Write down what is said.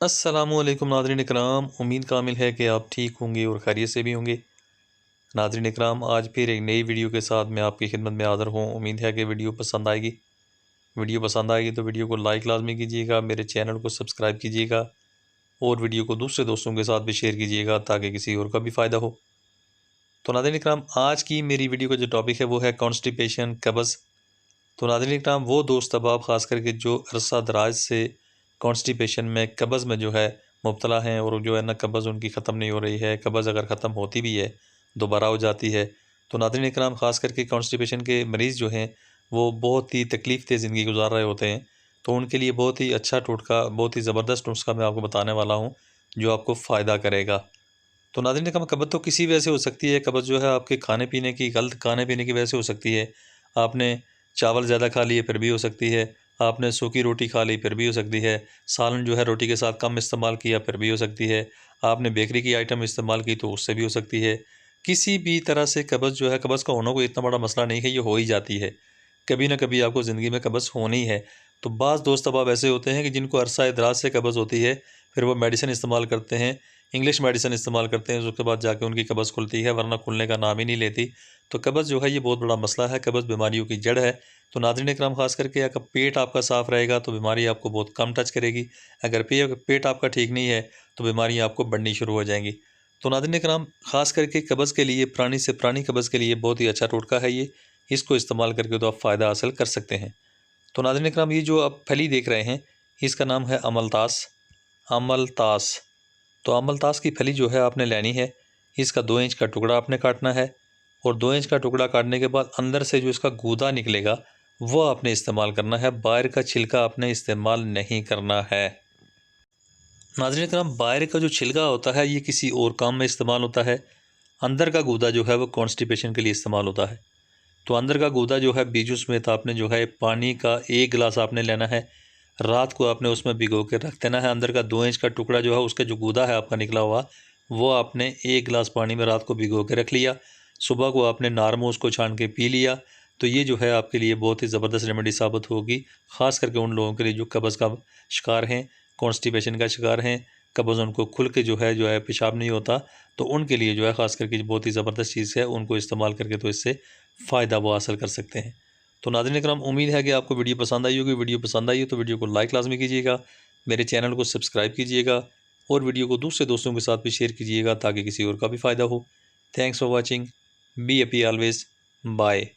अस्सलामुअलैकुम नाज़रीन इकराम, उम्मीद कामिल है कि आप ठीक होंगे और खैरियत से भी होंगे। नाज़रीन इकराम, आज फिर एक नई वीडियो के साथ मैं आपकी खिदमत में हाज़िर हूँ। उम्मीद है कि वीडियो पसंद आएगी। वीडियो पसंद आएगी तो वीडियो को लाइक लाजमी कीजिएगा, मेरे चैनल को सब्सक्राइब कीजिएगा और वीडियो को दूसरे दोस्तों के साथ भी शेयर कीजिएगा ताकि किसी और का भी फ़ायदा हो। तो नाज़रीन इकराम, आज की मेरी वीडियो का जो टॉपिक है वो है कॉन्स्टिपेशन, कब्ज़। तो नाज़रीन इकराम, वो दोस्त अब आप ख़ास करके जो अरसा दराज से कॉन्स्टिपेशन में, कब्ज़ में जो है मुब्तला हैं और जो है ना कब्ज़ उनकी ख़त्म नहीं हो रही है, कब्ज़ अगर ख़त्म होती भी है दोबारा हो जाती है। तो नाज़रीन इकराम, ख़ास करके कॉन्स्टिपेशन के मरीज़ जो हैं वो बहुत ही तकलीफ़ दह ज़िंदगी गुजार रहे होते हैं। तो उनके लिए बहुत ही अच्छा टोटका, बहुत ही ज़बरदस्त नुस्ख़ा मैं आपको बताने वाला हूँ जो आपको फ़ायदा करेगा। तो नाज़रीन इकराम, कब्ज़ तो किसी वजह से हो सकती है। कब्ज़ जो है आपके खाने पीने की, गलत खाने पीने की वजह से हो सकती है। आपने चावल ज़्यादा खा लिए फिर भी हो सकती है। आपने सूखी रोटी खा ली फिर भी हो सकती है। सालन जो है रोटी के साथ कम इस्तेमाल किया फिर भी हो सकती है। आपने बेकरी की आइटम इस्तेमाल की तो उससे भी हो सकती है। किसी भी तरह से कब्ज़ जो है, कब्ज़ का होना कोई इतना बड़ा मसला नहीं है, ये हो ही जाती है। कभी ना कभी आपको ज़िंदगी में कब्ज़ होनी है। तो बाज़ दोस्त अब ऐसे होते हैं कि जिनको अरसा दराज से कब्ज़ होती है, फिर वो मेडिसिन इस्तेमाल करते हैं, इंग्लिश मेडिसिन इस्तेमाल करते हैं, उसके बाद जाके उनकी कब्ज़ खुलती है, वरना खुलने का नाम ही नहीं लेती। तो कब्ज़ जो है ये बहुत बड़ा मसला है, कब्ज़ बीमारियों की जड़ है। तो नाज़रीन इकराम, ख़ास करके अगर पेट आपका साफ़ रहेगा तो बीमारी आपको बहुत कम टच करेगी। अगर पेट आपका ठीक नहीं है तो बीमारियाँ आपको बढ़नी शुरू हो जाएँगी। तो नाज़रीन इकराम, ख़ास करके कब्ज़ के लिए, पुरानी से पुरानी कब्ज़ के लिए बहुत ही अच्छा टोटका है ये। इसको इस्तेमाल करके तो आप फ़ायदा हासिल कर सकते हैं। तो नाज़रीन इकराम, ये जो आप फली देख रहे हैं इसका नाम है अमलतास। अमलतास। तो अमलतास की फली जो है आपने लेनी है। इसका 2 इंच का टुकड़ा आपने काटना है और 2 इंच का टुकड़ा काटने के बाद अंदर से जो इसका गूदा निकलेगा वो आपने इस्तेमाल करना है। बाहर का छिलका आपने इस्तेमाल नहीं करना है। नाज़रीन करम, बाहर का जो छिलका होता है ये किसी और काम में इस्तेमाल होता है। अंदर का गूदा जो है वो कॉन्स्टिपेशन के लिए इस्तेमाल होता है। तो अंदर का गूदा जो है बीजू समेत आपने जो है पानी का 1 गिलास आपने लेना है। रात को आपने उसमें भिगो के रख देना है। अंदर का 2 इंच का टुकड़ा जो है उसका जो गूदा है आपका निकला हुआ, वो आपने 1 गिलास पानी में रात को भिगो के रख लिया। सुबह को आपने नारमो उसको छान के पी लिया। तो ये जो है आपके लिए बहुत ही ज़बरदस्त रेमेडी साबित होगी, ख़ास करके उन लोगों के लिए जो कब्ज़ का शिकार हैं, कॉन्स्टिपेशन का शिकार हैं, कब्ज़ उनको खुल के जो है पेशाब नहीं होता। तो उनके लिए जो है ख़ास करके बहुत ही ज़बरदस्त चीज़ है, उनको इस्तेमाल करके तो इससे फ़ायदा वो हासिल कर सकते हैं। तो नाज़रीन इकराम, उम्मीद है कि आपको वीडियो पसंद आई होगी। वीडियो पसंद आई हो तो वीडियो को लाइक लाजमी कीजिएगा, मेरे चैनल को सब्सक्राइब कीजिएगा और वीडियो को दूसरे दोस्तों के साथ भी शेयर कीजिएगा ताकि किसी और का भी फ़ायदा हो। Thanks for watching. Be happy always. Bye.